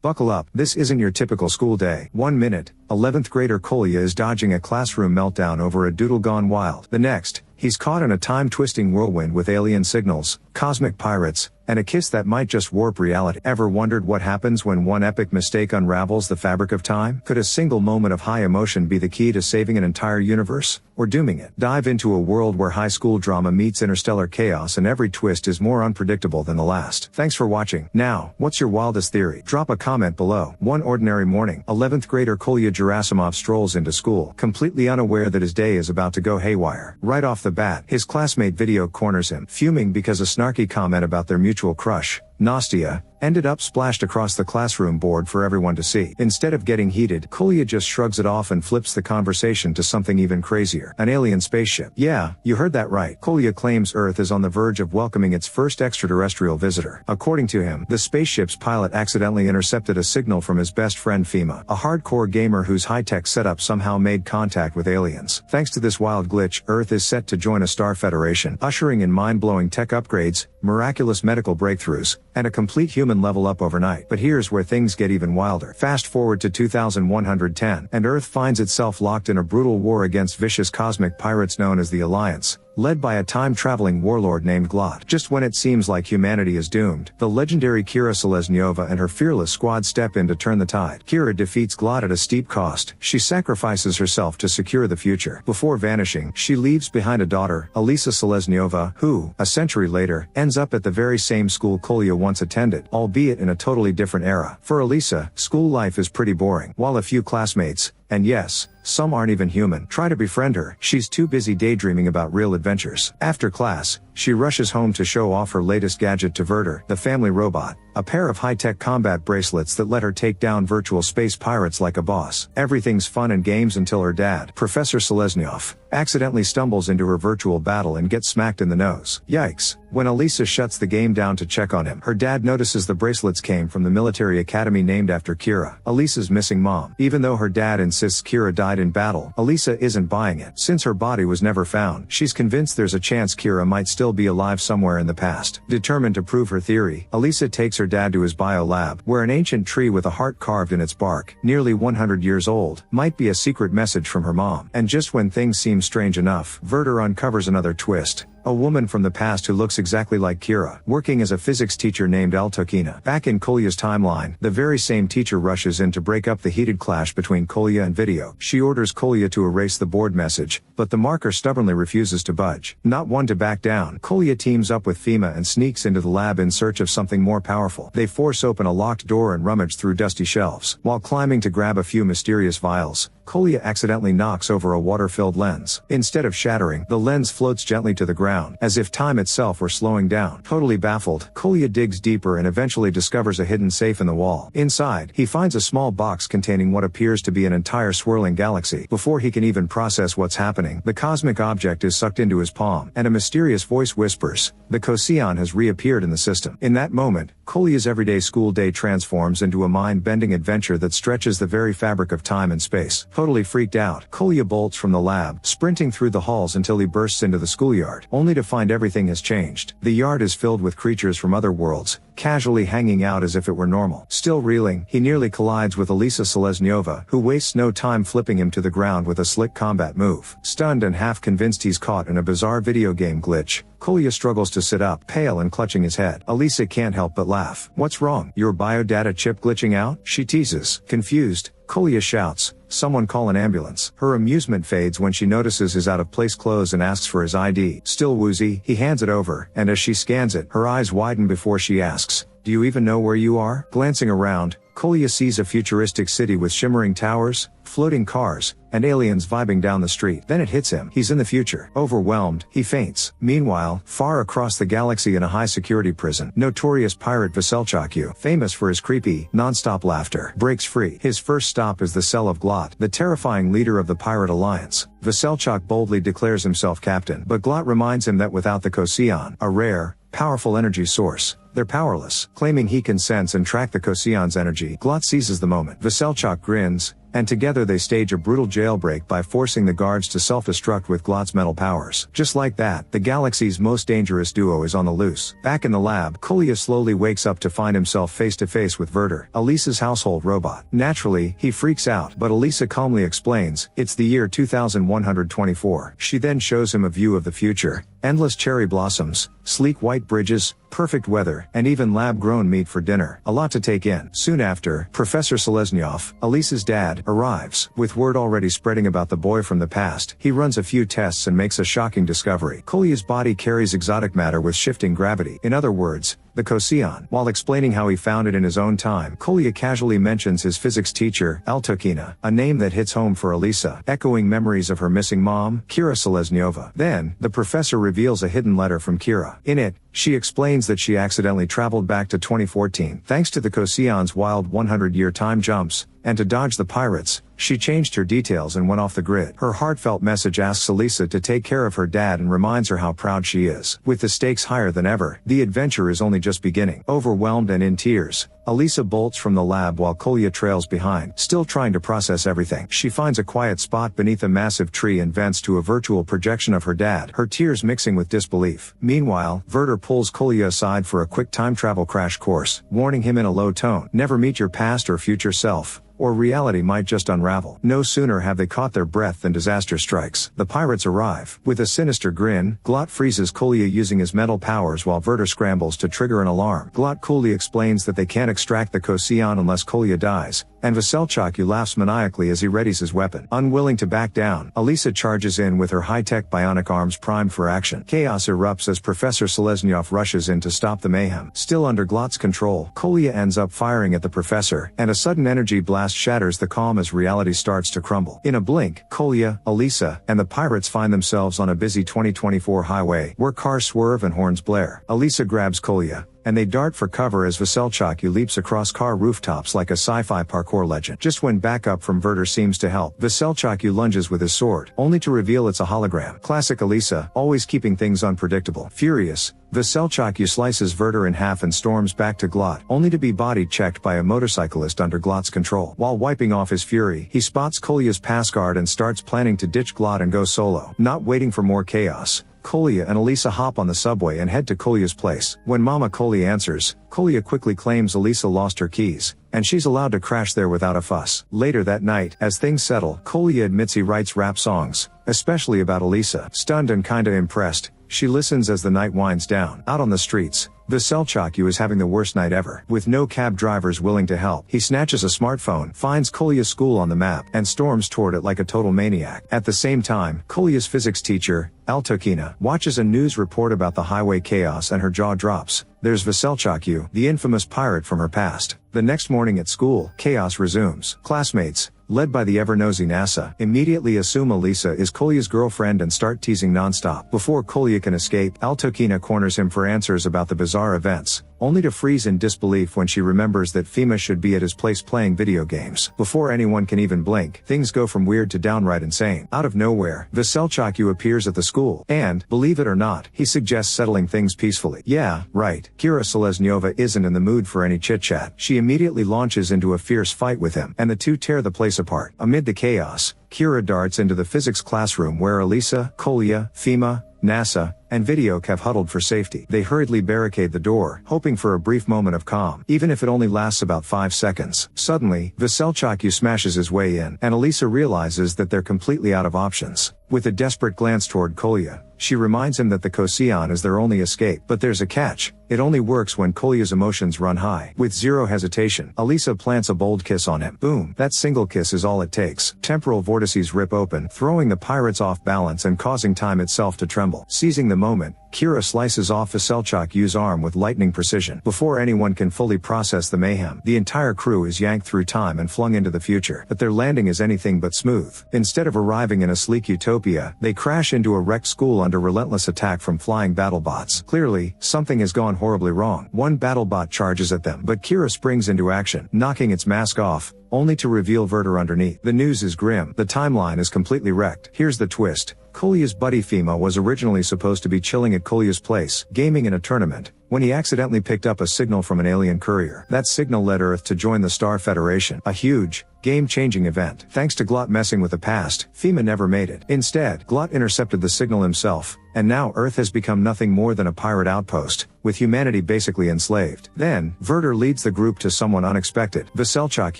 Buckle up, this isn't your typical school day. 1 minute, 11th grader Kolya is dodging a classroom meltdown over a doodle gone wild. The next, he's caught in a time-twisting whirlwind with alien signals, cosmic pirates, and a kiss that might just warp reality. Ever wondered what happens when one epic mistake unravels the fabric of time? Could a single moment of high emotion be the key to saving an entire universe, or dooming it? Dive into a world where high school drama meets interstellar chaos and every twist is more unpredictable than the last. Thanks for watching. Now, what's your wildest theory? Drop a comment below. One ordinary morning, 11th grader Kolya Gerasimov strolls into school, completely unaware that his day is about to go haywire. Right off the bat, his classmate Video corners him, fuming because a snarky comment about their mutual crush, Nastia, ended up splashed across the classroom board for everyone to see. Instead of getting heated, Kolya just shrugs it off and flips the conversation to something even crazier. An alien spaceship. Yeah, you heard that right. Kolya claims Earth is on the verge of welcoming its first extraterrestrial visitor. According to him, the spaceship's pilot accidentally intercepted a signal from his best friend Fima, a hardcore gamer whose high-tech setup somehow made contact with aliens. Thanks to this wild glitch, Earth is set to join a star federation, ushering in mind-blowing tech upgrades, miraculous medical breakthroughs, and a complete human level up overnight. But here's where things get even wilder. Fast forward to 2110, and Earth finds itself locked in a brutal war against vicious cosmic pirates known as the Alliance, led by a time-traveling warlord named Glot. Just when it seems like humanity is doomed, the legendary Kira Seleznyova and her fearless squad step in to turn the tide. Kira defeats Glot at a steep cost. She sacrifices herself to secure the future. Before vanishing, she leaves behind a daughter, Alisa Seleznyova, who, a century later, ends up at the very same school Kolya once attended, albeit in a totally different era. For Alisa, school life is pretty boring. While a few classmates, and yes, some aren't even human, try to befriend her, she's too busy daydreaming about real adventures. After class, she rushes home to show off her latest gadget to Verter, the family robot, a pair of high-tech combat bracelets that let her take down virtual space pirates like a boss. Everything's fun and games until her dad, Professor Seleznyov, accidentally stumbles into her virtual battle and gets smacked in the nose. Yikes. When Alisa shuts the game down to check on him, her dad notices the bracelets came from the military academy named after Kira, Alisa's missing mom. Even though her dad insists Kira died in battle, Alisa isn't buying it. Since her body was never found, she's convinced there's a chance Kira might still be alive somewhere in the past. Determined to prove her theory, Alisa takes her dad to his bio lab, where an ancient tree with a heart carved in its bark, nearly 100 years old, might be a secret message from her mom. And just when things seem strange enough, Verter uncovers another twist. A woman from the past who looks exactly like Kira, working as a physics teacher named Altokina. Back in Kolya's timeline, the very same teacher rushes in to break up the heated clash between Kolya and Video. She orders Kolya to erase the board message, but the marker stubbornly refuses to budge. Not one to back down, Kolya teams up with Fima and sneaks into the lab in search of something more powerful. They force open a locked door and rummage through dusty shelves. While climbing to grab a few mysterious vials, Kolya accidentally knocks over a water-filled lens. Instead of shattering, the lens floats gently to the ground, as if time itself were slowing down. Totally baffled, Kolya digs deeper and eventually discovers a hidden safe in the wall. Inside, he finds a small box containing what appears to be an entire swirling galaxy. Before he can even process what's happening, the cosmic object is sucked into his palm, and a mysterious voice whispers, "The Kosian has reappeared in the system." In that moment, Kolya's everyday school day transforms into a mind-bending adventure that stretches the very fabric of time and space. Totally freaked out, Kolya bolts from the lab, sprinting through the halls until he bursts into the schoolyard, only to find everything has changed. The yard is filled with creatures from other worlds, casually hanging out as if it were normal. Still reeling, he nearly collides with Alisa Seleznyova, who wastes no time flipping him to the ground with a slick combat move. Stunned and half convinced he's caught in a bizarre video game glitch, Kolya struggles to sit up, pale and clutching his head. Alisa can't help but laugh. "What's wrong? Your biodata chip glitching out?" she teases. Confused, Kolya shouts, "Someone call an ambulance." Her amusement fades when she notices his out-of-place clothes and asks for his ID. Still woozy, he hands it over, and as she scans it, her eyes widen before she asks, "Do you even know where you are?" Glancing around, Kolya sees a futuristic city with shimmering towers, floating cars, and aliens vibing down the street. Then it hits him. He's in the future. Overwhelmed, he faints. Meanwhile, far across the galaxy in a high-security prison, notorious pirate Veselchuk, famous for his creepy, non-stop laughter, breaks free. His first stop is the cell of Glot, the terrifying leader of the pirate alliance. Veselchuk boldly declares himself captain, but Glot reminds him that without the Kosian, a rare, powerful energy source, they're powerless. Claiming he can sense and track the Kosian's energy, Glot seizes the moment. Veselchuk grins, and together they stage a brutal jailbreak by forcing the guards to self-destruct with Glot's metal powers. Just like that, the galaxy's most dangerous duo is on the loose. Back in the lab, Kolya slowly wakes up to find himself face to face with Werther, Elisa's household robot. Naturally, he freaks out, but Elisa calmly explains, it's the year 2124. She then shows him a view of the future. Endless cherry blossoms, sleek white bridges, perfect weather, and even lab-grown meat for dinner. A lot to take in. Soon after, Professor Seleznyov, Elisa's dad, arrives. With word already spreading about the boy from the past, he runs a few tests and makes a shocking discovery. Kolya's body carries exotic matter with shifting gravity. In other words, the Kosian. While explaining how he found it in his own time, Kolya casually mentions his physics teacher, Altokina, a name that hits home for Elisa, echoing memories of her missing mom, Kira Seleznyova. Then, the professor reveals a hidden letter from Kira. In it, she explains that she accidentally traveled back to 2014, thanks to the Kosian's wild 100-year time jumps, and to dodge the pirates, she changed her details and went off the grid. Her heartfelt message asks Elisa to take care of her dad and reminds her how proud she is. With the stakes higher than ever, the adventure is only just beginning. Overwhelmed and in tears, Elisa bolts from the lab while Kolya trails behind, still trying to process everything. She finds a quiet spot beneath a massive tree and vents to a virtual projection of her dad, her tears mixing with disbelief. Meanwhile, Werther pulls Kolya aside for a quick time travel crash course, warning him in a low tone, never meet your past or future self, or reality might just unravel. No sooner have they caught their breath than disaster strikes. The pirates arrive. With a sinister grin, Glot freezes Kolya using his metal powers while Werther scrambles to trigger an alarm. Glot coolly explains that they can't extract the Kosian unless Kolya dies, and Veselchuk laughs maniacally as he readies his weapon. Unwilling to back down, Elisa charges in with her high-tech bionic arms primed for action. Chaos erupts as Professor Seleznyov rushes in to stop the mayhem. Still under Glot's control, Kolya ends up firing at the professor, and a sudden energy blast shatters the calm as reality starts to crumble. In a blink, Kolya, Elisa, and the pirates find themselves on a busy 2024 highway, where cars swerve and horns blare. Elisa grabs Kolya, and they dart for cover as Veselchuk leaps across car rooftops like a sci-fi parkour legend. Just when backup from Werther seems to help, Veselchuk lunges with his sword, only to reveal it's a hologram. Classic Elisa, always keeping things unpredictable. Furious, Veselchuk slices Werther in half and storms back to Glot, only to be body checked by a motorcyclist under Glot's control. While wiping off his fury, he spots Kolya's passguard and starts planning to ditch Glot and go solo. Not waiting for more chaos, Kolya and Elisa hop on the subway and head to Kolya's place. When Mama Kolya answers, Kolya quickly claims Elisa lost her keys, and she's allowed to crash there without a fuss. Later that night, as things settle, Kolya admits he writes rap songs, especially about Elisa. Stunned and kinda impressed, she listens as the night winds down. Out on the streets, Veselchuk is having the worst night ever. With no cab drivers willing to help, he snatches a smartphone, finds Kolya's school on the map, and storms toward it like a total maniac. At the same time, Kolya's physics teacher, Altokina, watches a news report about the highway chaos and her jaw drops. There's Veselchuk, the infamous pirate from her past. The next morning at school, chaos resumes. Classmates, led by the ever-nosy NASA, immediately assume Elisa is Kolya's girlfriend and start teasing non-stop. Before Kolya can escape, Altokina corners him for answers about the bizarre events, only to freeze in disbelief when she remembers that Fima should be at his place playing video games. Before anyone can even blink, things go from weird to downright insane. Out of nowhere, Veselchuk appears at the school, and, believe it or not, he suggests settling things peacefully. Yeah, right, Kira Seleznyova isn't in the mood for any chit-chat. She immediately launches into a fierce fight with him, and the two tear the place apart. Amid the chaos, Kira darts into the physics classroom where Elisa, Kolya, Fima, NASA, and Videok have huddled for safety. They hurriedly barricade the door, hoping for a brief moment of calm, even if it only lasts about 5 seconds. Suddenly, Veselchuk smashes his way in, and Elisa realizes that they're completely out of options. With a desperate glance toward Kolya, she reminds him that the Kosian is their only escape. But there's a catch. It only works when Kolya's emotions run high. With zero hesitation, Elisa plants a bold kiss on him. Boom. That single kiss is all it takes. Temporal vortices rip open, throwing the pirates off balance and causing time itself to tremble. Seizing the moment, Kira slices off Veselchuk's arm with lightning precision. Before anyone can fully process the mayhem, the entire crew is yanked through time and flung into the future. But their landing is anything but smooth. Instead of arriving in a sleek utopia, they crash into a wrecked school under relentless attack from flying battlebots. Clearly, something has gone horribly wrong. One battlebot charges at them, but Kira springs into action, knocking its mask off, only to reveal Werther underneath. The news is grim. The timeline is completely wrecked. Here's the twist. Kolya's buddy Fima was originally supposed to be chilling at Kolya's place, gaming in a tournament, when he accidentally picked up a signal from an alien courier. That signal led Earth to join the Star Federation, a huge, game-changing event. Thanks to Glot messing with the past, FEMA never made it. Instead, Glot intercepted the signal himself, and now Earth has become nothing more than a pirate outpost, with humanity basically enslaved. Then, Verder leads the group to someone unexpected, Veselchuk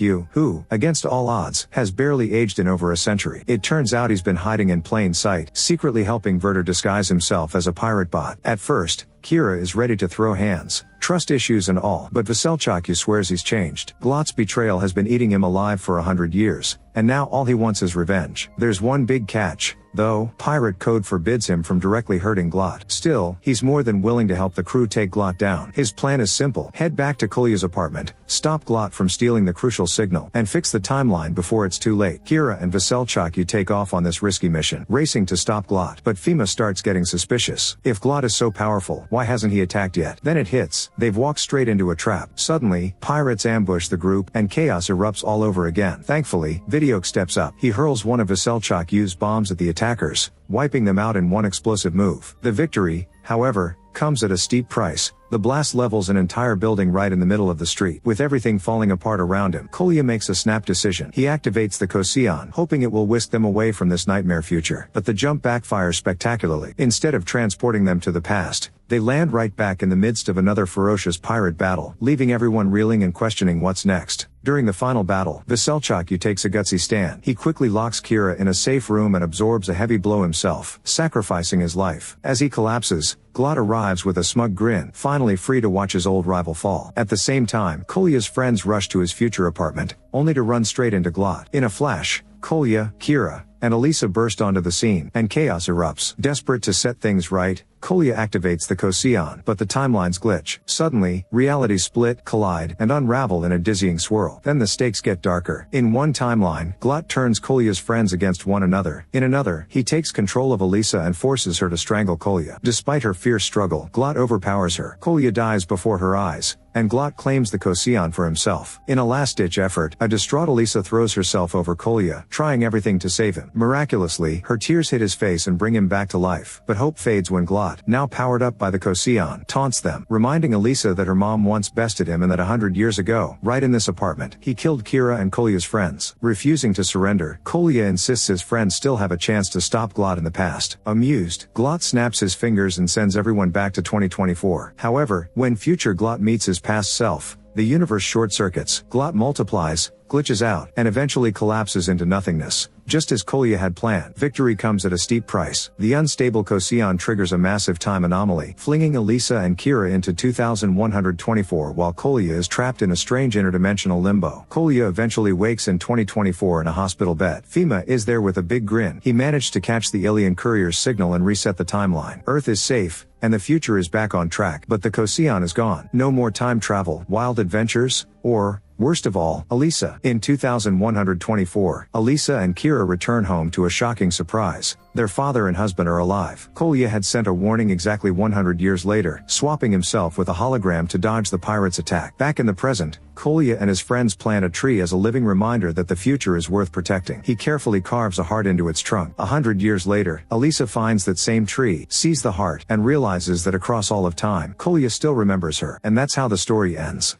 Yu, who, against all odds, has barely aged in over a century. It turns out he's been hiding in plain sight, secretly helping Verder disguise himself as a pirate bot. At first, Kira is ready to throw hands, trust issues and all, but Veselchuk swears he's changed. Glot's betrayal has been eating him alive for 100 years, and now all he wants is revenge. There's one big catch, though. Pirate code forbids him from directly hurting Glot. Still, he's more than willing to help the crew take Glot down. His plan is simple: head back to Kolya's apartment, stop Glot from stealing the crucial signal, and fix the timeline before it's too late. Kira and Veselchuk take off on this risky mission, racing to stop Glot. But FEMA starts getting suspicious. If Glot is so powerful, why hasn't he attacked yet? Then it hits. They've walked straight into a trap. Suddenly, pirates ambush the group, and chaos erupts all over again. Thankfully, Vidiok steps up. He hurls one of Veselchuk's bombs at the attackers, wiping them out in one explosive move. The victory, however, comes at a steep price. The blast levels an entire building right in the middle of the street. With everything falling apart around him, Kolya makes a snap decision. He activates the Kosian, hoping it will whisk them away from this nightmare future. But the jump backfires spectacularly. Instead of transporting them to the past, they land right back in the midst of another ferocious pirate battle, leaving everyone reeling and questioning what's next. During the final battle, Veselchuk takes a gutsy stand. He quickly locks Kira in a safe room and absorbs a heavy blow himself, sacrificing his life. As he collapses, Glot arrives with a smug grin, finally free to watch his old rival fall. At the same time, Kolya's friends rush to his future apartment, only to run straight into Glot. In a flash, Kolya, Kira, and Elisa burst onto the scene, and chaos erupts. Desperate to set things right, Kolya activates the Kosian, but the timelines glitch. Suddenly, realities split, collide, and unravel in a dizzying swirl. Then the stakes get darker. In one timeline, Glot turns Kolya's friends against one another. In another, he takes control of Elisa and forces her to strangle Kolya. Despite her fierce struggle, Glot overpowers her. Kolya dies before her eyes, and Glot claims the Kosian for himself. In a last-ditch effort, a distraught Elisa throws herself over Kolya, trying everything to save him. Miraculously, her tears hit his face and bring him back to life. But hope fades when Glot, now powered up by the Kosian, taunts them, reminding Elisa that her mom once bested him and that 100 years ago, right in this apartment, he killed Kira and Kolya's friends. Refusing to surrender, Kolya insists his friends still have a chance to stop Glot in the past. Amused, Glot snaps his fingers and sends everyone back to 2024. However, when future Glot meets his past self, the universe short-circuits. Glot multiplies, glitches out, and eventually collapses into nothingness, just as Kolya had planned. Victory comes at a steep price. The unstable Kosian triggers a massive time anomaly, flinging Elisa and Kira into 2124 while Kolya is trapped in a strange interdimensional limbo. Kolya eventually wakes in 2024 in a hospital bed. FEMA is there with a big grin. He managed to catch the alien courier's signal and reset the timeline. Earth is safe, and the future is back on track, but the Kosian is gone. No more time travel, wild adventures, or, worst of all, Elisa. In 2124, Elisa and Kira return home to a shocking surprise. Their father and husband are alive. Kolya had sent a warning exactly 100 years later, swapping himself with a hologram to dodge the pirates' attack. Back in the present, Kolya and his friends plant a tree as a living reminder that the future is worth protecting. He carefully carves a heart into its trunk. 100 years later, Elisa finds that same tree, sees the heart, and realizes that across all of time, Kolya still remembers her. And that's how the story ends.